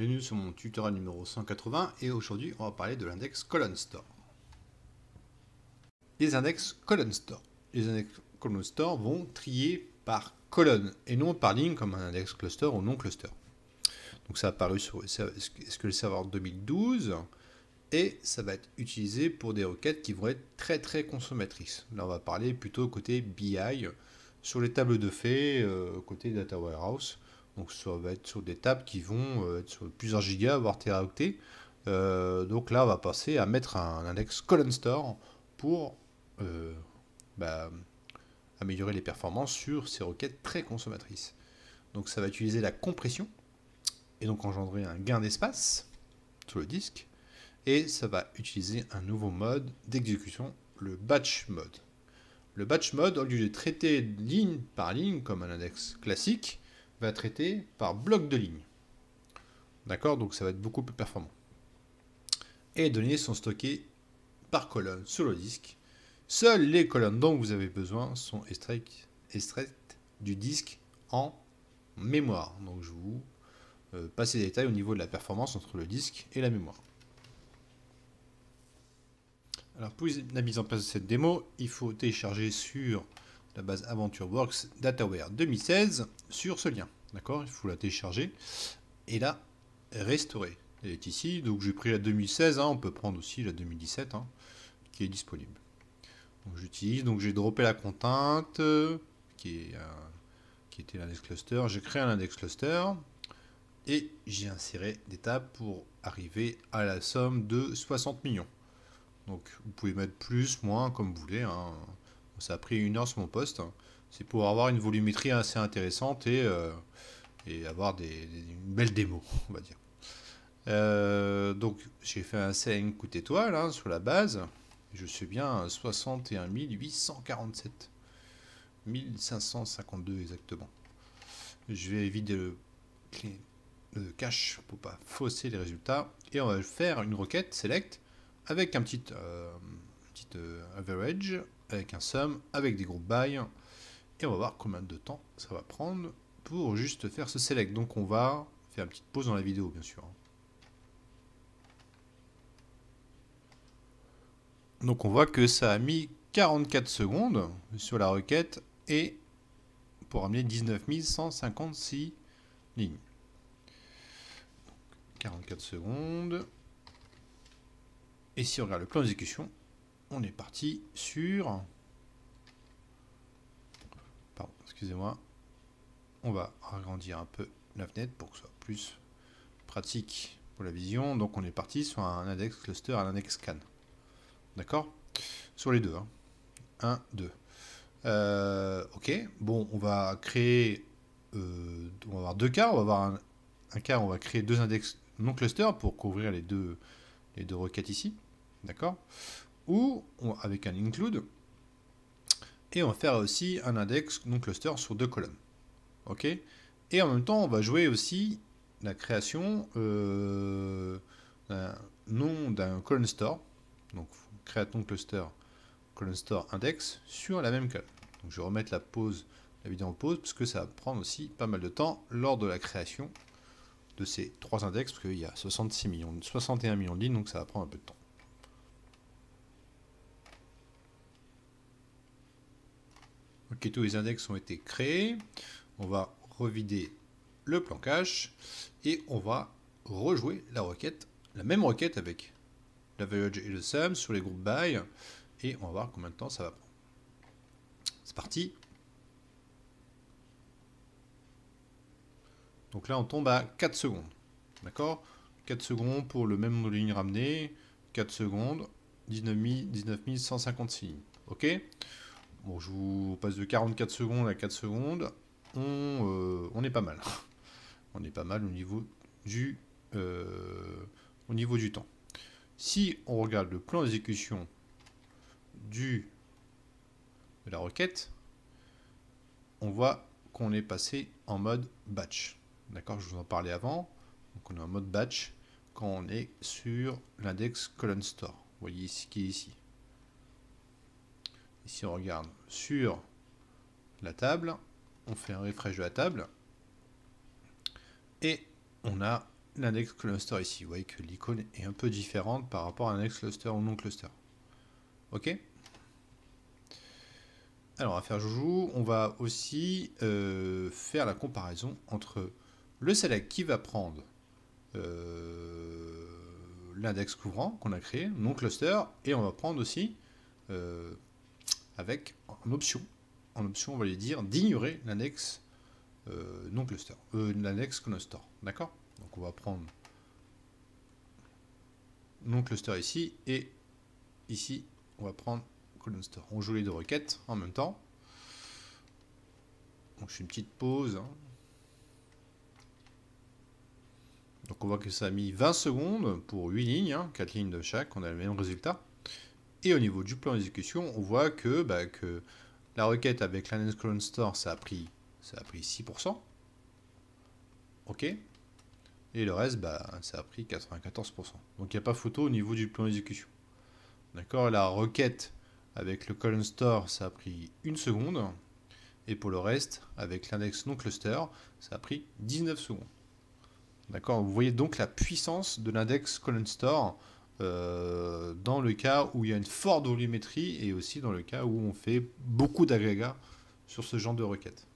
Bienvenue sur mon tutoriel numéro 180 et aujourd'hui on va parler de l'index colon store. Les index colon store. Les index colon store vont trier par colonne et non par ligne comme un index cluster ou non cluster. Donc ça a apparu sur SQL Server 2012 et ça va être utilisé pour des requêtes qui vont être très consommatrices. Là on va parler plutôt côté BI, sur les tables de faits, côté Data Warehouse. Donc ça va être sur des tables qui vont être sur plusieurs gigas, voire téraoctets. Donc là, on va passer à mettre un index colon store pour améliorer les performances sur ces requêtes très consommatrices. Donc ça va utiliser la compression et donc engendrer un gain d'espace sur le disque. Et ça va utiliser un nouveau mode d'exécution, le batch mode. Le batch mode, au lieu de traiter ligne par ligne comme un index classique, va traiter par bloc de ligne. D'accord? Donc ça va être beaucoup plus performant. Et les données sont stockées par colonne sur le disque. Seules les colonnes dont vous avez besoin sont extraites du disque en mémoire. Donc je vous passe les détails au niveau de la performance entre le disque et la mémoire. Alors pour la mise en place de cette démo, il faut télécharger sur la base AdventureWorks DataWare 2016 sur ce lien. D'accord? Il faut la télécharger et la restaurer. Elle est ici, donc j'ai pris la 2016, on peut prendre aussi la 2017 qui est disponible. Donc j'utilise, donc j'ai droppé la contrainte qui était l'index cluster. J'ai créé un index cluster et j'ai inséré des tables pour arriver à la somme de 60 millions. Donc vous pouvez mettre plus, moins, comme vous voulez. Ça a pris 1 heure sur mon poste. C'est pour avoir une volumétrie assez intéressante et avoir une belle démo, on va dire. Donc j'ai fait un selling coup étoile sur la base. Je suis bien à 61 847. 1552 exactement. Je vais vider le cache pour pas fausser les résultats. Et on va faire une requête select avec un petit average, avec un sum, avec des groupes by. Et on va voir combien de temps ça va prendre pour juste faire ce select. Donc on va faire une petite pause dans la vidéo, bien sûr. Donc on voit que ça a mis 44 secondes sur la requête et pour amener 19 156 lignes. 44 secondes. Et si on regarde le plan d'exécution, on est parti sur... Pardon, excusez-moi. On va agrandir un peu la fenêtre pour que ce soit plus pratique pour la vision. Donc on est parti sur un index cluster à l'index scan. D'accord? Sur les deux. 1, 2. Ok. Bon, on va créer... on va avoir deux cas. On va avoir un cas où on va créer deux index non cluster pour couvrir les deux requêtes ici. D'accord? Ou avec un include. Et on va faire aussi un index non cluster sur deux colonnes. Ok? Et en même temps, on va jouer aussi la création d'un nom d'un colon store. Donc, create non cluster colon store index sur la même colonne. Donc, je vais remettre la vidéo en pause parce que ça va prendre aussi pas mal de temps lors de la création de ces trois index parce qu'il y a 61 millions de lignes, donc ça va prendre un peu de temps. Ok, tous les index ont été créés. On va revider le plan cache et on va rejouer la même requête avec l'average et le sum sur les groupes by et on va voir combien de temps ça va prendre. C'est parti. Donc là on tombe à 4 secondes. D'accord? 4 secondes pour le même nombre de lignes ramenées. 4 secondes, 19 156 lignes. Ok? Bon, je vous passe de 44 secondes à 4 secondes. On est pas mal. On est pas mal au niveau du temps. Si on regarde le plan d'exécution de la requête, on voit qu'on est passé en mode batch. D'accord, je vous en parlais avant. Donc on est en mode batch quand on est sur l'index colon store. Vous voyez ici qui est ici. Ici on regarde sur la table, on fait un refresh de la table et on a l'index cluster ici. Vous voyez que l'icône est un peu différente par rapport à l'index cluster ou non cluster. Ok. Alors, on va faire joujou. On va aussi faire la comparaison entre le select qui va prendre l'index couvrant qu'on a créé, non cluster, et on va prendre aussi avec en option, on va lui dire d'ignorer l'index non cluster, l'index cluster, d'accord? Donc on va prendre non cluster ici, et ici on va prendre cluster. On joue les deux requêtes en même temps. Donc je fais une petite pause. Donc on voit que ça a mis 20 secondes pour 8 lignes, 4 lignes de chaque, on a le même résultat. Et au niveau du plan d'exécution, on voit que, que la requête avec l'index cluster, ça a pris 6%. Ok. Et le reste, ça a pris 94%. Donc il n'y a pas photo au niveau du plan d'exécution. D'accord. La requête avec le column store, ça a pris 1 seconde. Et pour le reste, avec l'index non cluster, ça a pris 19 secondes. D'accord. Vous voyez donc la puissance de l'index column store dans le cas où il y a une forte volumétrie et aussi dans le cas où on fait beaucoup d'agrégats sur ce genre de requête.